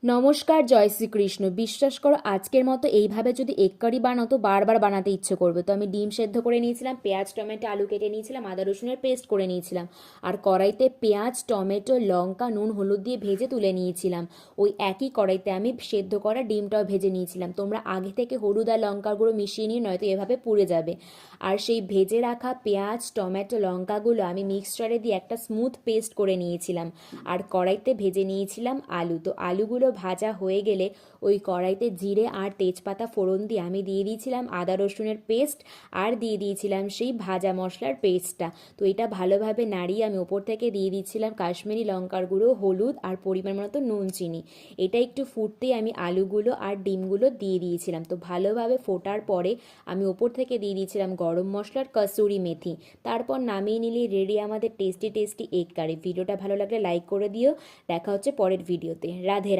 নমস্কার, জয় শ্রীকৃষ্ণ। বিশ্বাস করো, আজকের মতো এইভাবে যদি এগ কারি বানাও তো বারবার বানাতে ইচ্ছে করবে। তো আমি ডিম সেদ্ধ করে নিয়েছিলাম, পেঁয়াজ টমেটো আলু কেটে নিয়েছিলাম, আদা রসুনের পেস্ট করে নিয়েছিলাম, আর কড়াইতে পেঁয়াজ টমেটো লঙ্কা নুন হলুদ দিয়ে ভেজে তুলে নিয়েছিলাম। ওই একই কড়াইতে আমি সেদ্ধ করা ডিমটাও ভেজে নিয়েছিলাম। তোমরা আগে থেকে হলুদ আর লঙ্কার গুঁড়ো মিশিয়ে নিয়ে, নয়তো এভাবে পুড়ে যাবে। আর সেই ভেজে রাখা পেঁয়াজ টমেটো লঙ্কাগুলো আমি মিক্সচারে দিয়ে একটা স্মুথ পেস্ট করে নিয়েছিলাম। আর কড়াইতে ভেজে নিয়েছিলাম আলু। তো আলুগুলো ভাজা হয়ে গেলে ওই কড়াইতে জিরে আর তেজপাতা ফোড়ন দিয়ে আমি দিয়ে দিয়েছিলাম আদা রসুনের পেস্ট, আর দিয়ে দিয়েছিলাম সেই ভাজা মশলার পেস্টটা। তো এটা ভালোভাবে নাড়িয়ে আমি ওপর থেকে দিয়ে দিয়েছিলাম কাশ্মীরি লঙ্কার গুঁড়ো, হলুদ আর পরিমাণ মতো নুন চিনি। এটা একটু ফুটতেই আমি আলুগুলো আর ডিমগুলো দিয়ে দিয়েছিলাম। তো ভালোভাবে ফোটার পরে আমি ওপর থেকে দিয়ে দিয়েছিলাম গরম মশলার কসুরি মেথি। তারপর নামিয়ে নিলেই রেডি আমাদের টেস্টি টেস্টি এগ কারি। ভিডিওটা ভালো লাগলে লাইক করে দিও। দেখা হচ্ছে পরের ভিডিওতে। রাধে রাধে।